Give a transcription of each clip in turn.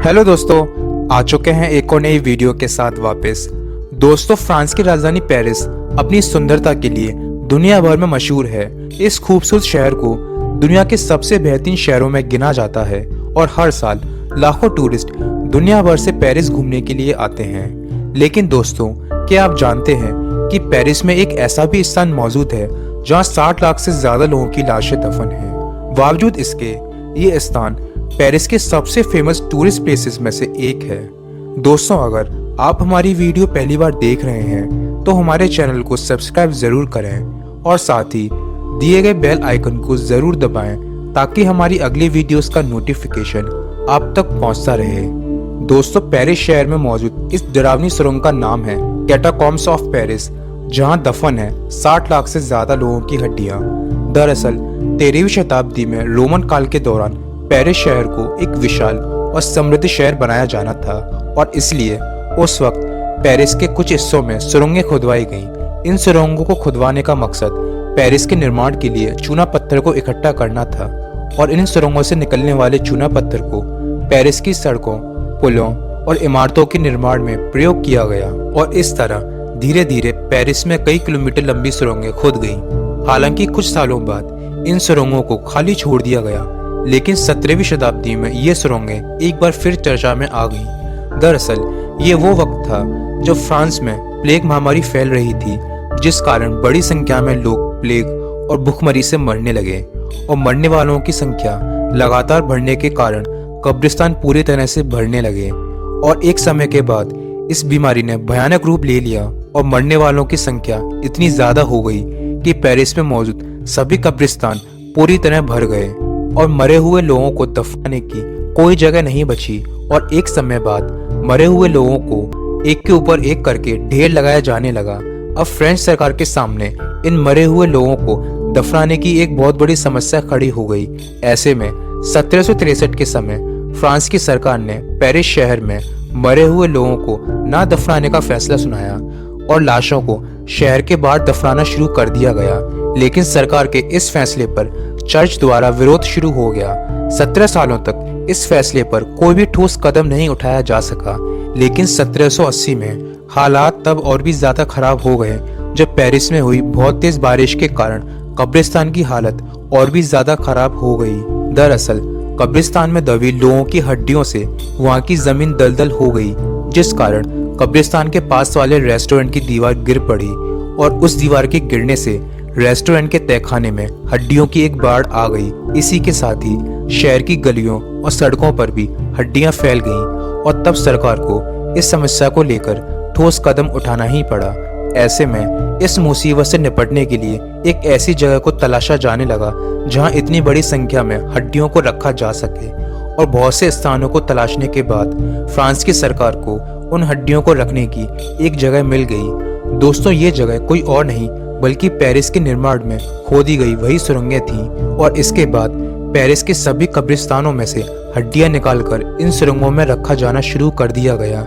Hello दोस्तों, आ चुके हैं एक और नई वीडियो के साथ वापस। दोस्तों, फ्रांस की राजधानी पेरिस अपनी सुंदरता के लिए दुनिया भर में मशहूर है। इस खूबसूरत शहर को दुनिया के सबसे बेहतरीन शहरों में गिना जाता है और हर साल लाखों टूरिस्ट दुनिया भर से पेरिस घूमने के लिए आते हैं। लेकिन दोस्तों, क्या आप जानते हैं कि पेरिस में एक ऐसा भी स्थान मौजूद है जहां 60 लाख से ज्यादा लोगों की लाशें दफन हैं। बावजूद इसके, ये स्थान पेरिस के सबसे फेमस टूरिस्ट प्लेसेस में से एक है। दोस्तों, अगर आप हमारी वीडियो पहली बार देख रहे हैं तो हमारे चैनल को सब्सक्राइब जरूर करें और साथ ही दिए गए बेल आइकन को जरूर दबाएं ताकि हमारी अगली वीडियोस का नोटिफिकेशन आप तक पहुंचता रहे। दोस्तों, पेरिस शहर में मौजूद इस डरावनी सुरंग का नाम है कैटाकॉम्ब्स ऑफ पेरिस, जहां दफन है 60 लाख से ज्यादा लोगों की हड्डियां। दरअसल 13वीं शताब्दी में रोमन काल के दौरान पेरिस शहर को एक विशाल और समृद्ध शहर बनाया जाना था और इसलिए उस वक्त पेरिस के कुछ हिस्सों में सुरंगें खुदवाई गईं। इन सुरंगों को खुदवाने का मकसद पेरिस के निर्माण के लिए चूना पत्थर को इकट्ठा करना था और इन सुरंगों से निकलने वाले चूना पत्थर को पेरिस की सड़कों, पुलों और इमारतों के निर्माण में प्रयोग किया गया और इस तरह धीरे धीरे पेरिस में कई किलोमीटर लंबी सुरंगें खुद गईं। हालांकि कुछ सालों बाद इन सुरंगों को खाली छोड़ दिया गया, लेकिन 17वीं शताब्दी में ये सुरंगें एक बार फिर चर्चा में आ गईं। दरअसल ये वो वक्त था जब फ्रांस में प्लेग महामारी फैल रही थी, जिस कारण बड़ी संख्या में लोग प्लेग और भूखमरी से मरने लगे और मरने वालों की संख्या लगातार बढ़ने के कारण कब्रिस्तान पूरी तरह से भरने लगे और एक समय के बाद इस बीमारी ने भयानक रूप ले लिया और मरने वालों की संख्या इतनी ज्यादा हो गई कि पेरिस में मौजूद सभी कब्रिस्तान पूरी तरह भर गए और मरे हुए लोगों को दफनाने की कोई जगह नहीं बची और एक समय बाद मरे हुए लोगों को एक के ऊपर एक करके ढेर लगाया जाने लगा। अब फ्रेंच सरकार के सामने इन मरे हुए लोगों को दफनाने की एक बहुत बड़ी समस्या खड़ी हो गई। ऐसे में 1763 के समय फ्रांस की सरकार ने पेरिस शहर में मरे हुए लोगों को ना दफनाने का फैसला सुनाया और लाशों को शहर के बाहर दफनाना शुरू कर दिया गया। लेकिन सरकार के इस फैसले पर चर्च द्वारा विरोध शुरू हो गया। 17 सालों तक इस फैसले पर कोई भी ठोस कदम नहीं उठाया जा सका, लेकिन 1780 में हालात तब और भी ज्यादा खराब हो गए जब पेरिस में हुई बहुत तेज बारिश के कारण कब्रिस्तान की हालत और भी ज्यादा खराब हो गई। दरअसल कब्रिस्तान में दबी लोगों की हड्डियों से वहां की जमीन दलदल हो गई, जिस कारण कब्रिस्तान के पास वाले रेस्टोरेंट की दीवार गिर पड़ी और उस दीवार के गिरने से रेस्टोरेंट के तहखाने में हड्डियों की एक बाढ़ आ गई। इसी के साथ ही शहर की गलियों और सड़कों पर भी हड्डियां फैल गईं और तब सरकार को इस समस्या को लेकर ठोस कदम उठाना ही पड़ा। ऐसे में इस मुसीबत से निपटने के लिए एक ऐसी जगह को तलाशा जाने लगा जहां इतनी बड़ी संख्या में हड्डियों को रखा जा सके और बहुत से स्थानों को तलाशने के बाद फ्रांस की सरकार को उन हड्डियों को रखने की एक जगह मिल गई। दोस्तों, ये जगह कोई और नहीं बल्कि पेरिस के निर्माण में खोदी गई वही सुरंगें थीं और इसके बाद पेरिस के सभी कब्रिस्तानों में से हड्डियां निकालकर इन सुरंगों में रखा जाना शुरू कर दिया गया।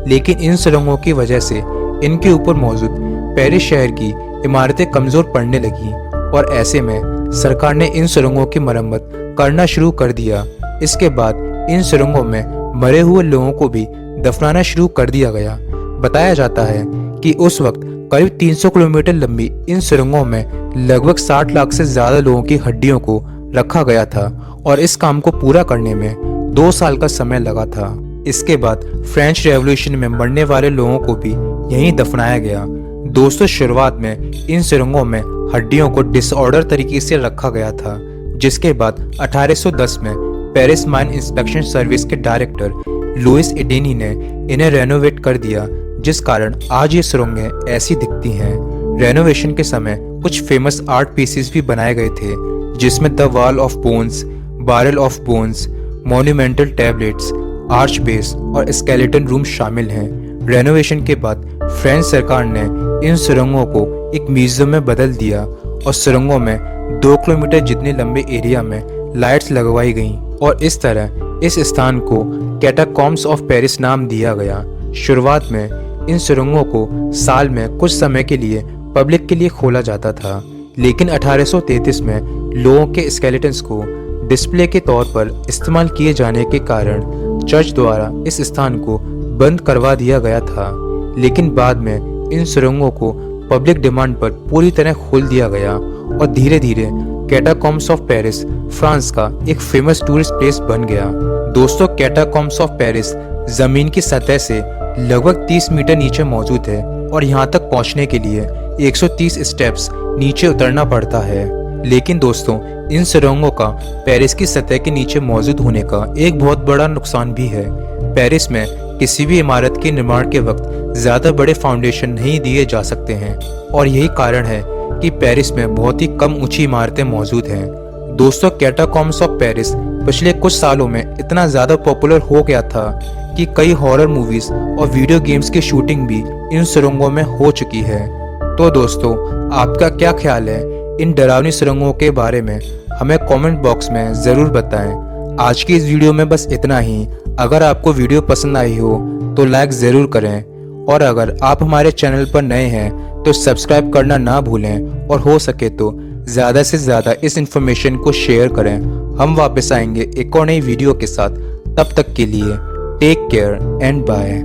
लेकिन इन सुरंगों की वजह से इनके ऊपर मौजूद पेरिस शहर की इमारतें कमजोर पड़ने लगी और ऐसे में सरकार ने इन सुरंगों की मरम्मत करना शुरू कर दिया। इसके बाद इन सुरंगों में मरे हुए लोगों को भी दफनाना शुरू कर दिया गया। बताया जाता है कि उस वक्त करीब 300 किलोमीटर लंबी इन सुरंगों में लगभग 60 लाख से ज्यादा लोगों की हड्डियों को रखा गया था और इस काम को पूरा करने में 2 साल का समय लगा था। इसके बाद फ्रेंच रेवोल्यूशन में मरने वाले लोगों को भी यहीं दफनाया गया। दोस्तों, शुरुआत में इन सुरंगों में हड्डियों को डिसऑर्डर तरीके से रखा गया था, जिसके बाद 1810 में पेरिस माइन इंस्पेक्शन सर्विस के डायरेक्टर लुइस एडेनी ने इन्हें रेनोवेट कर दिया, जिस कारण आज ये सुरंगें ऐसी दिखती हैं। रेनोवेशन के समय कुछ फेमस आर्ट पीसेस भी बनाए गए थे, जिसमें the wall of bones, barrel of bones, monumental tablets, arch base और स्केलेटन रूम शामिल हैं। रेनोवेशन के बाद फ्रेंच सरकार ने इन सुरंगों को एक म्यूजियम में बदल दिया और सुरंगों में 2 किलोमीटर जितने लंबे एरिया में लाइट्स लगवाई गईं और इस तरह इस स्थान को कैटाकॉम्ब्स ऑफ पेरिस नाम दिया गया। शुरुआत में इन सुरंगों को साल में कुछ समय के लिए पब्लिक के लिए खोला जाता था, लेकिन 1833 में लोगों के स्केलेटन्स को डिस्प्ले के तौर पर इस्तेमाल किए जाने के कारण चर्च द्वारा इस स्थान को बंद करवा दिया गया था, लेकिन बाद में इन सुरंगों को पब्लिक डिमांड पर पूरी तरह खोल दिया गया और धीरे धीरे कैटाकॉम्ब्स ऑफ पेरिस फ्रांस का एक फेमस टूरिस्ट प्लेस बन गया। दोस्तों, कैटाकॉम्ब्स ऑफ पेरिस जमीन की सतह से लगभग 30 मीटर नीचे मौजूद है और यहाँ तक पहुँचने के लिए 130 स्टेप्स नीचे उतरना पड़ता है। लेकिन दोस्तों, इन सुरंगों का पेरिस की सतह के नीचे मौजूद होने का एक बहुत बड़ा नुकसान भी है। पेरिस में किसी भी इमारत के निर्माण के वक्त ज्यादा बड़े फाउंडेशन नहीं दिए जा सकते हैं और यही कारण है कि पेरिस में बहुत ही कम ऊंची इमारतें मौजूद हैं। दोस्तों, कैटाकॉम्ब्स ऑफ पेरिस पिछले कुछ सालों में इतना ज्यादा पॉपुलर हो गया था कि कई हॉरर मूवीज और वीडियो गेम्स की शूटिंग भी इन सुरंगों में हो चुकी है। तो दोस्तों, आपका क्या ख्याल है इन डरावनी सुरंगों के बारे में? हमें कमेंट बॉक्स में ज़रूर बताएं। आज की इस वीडियो में बस इतना ही। अगर आपको वीडियो पसंद आई हो तो लाइक ज़रूर करें और अगर आप हमारे चैनल पर नए हैं तो सब्सक्राइब करना ना भूलें और हो सके तो ज़्यादा से ज़्यादा इस इन्फॉर्मेशन को शेयर करें। हम वापस आएंगे एक और नई वीडियो के साथ। तब तक के लिए टेक केयर एंड बाय।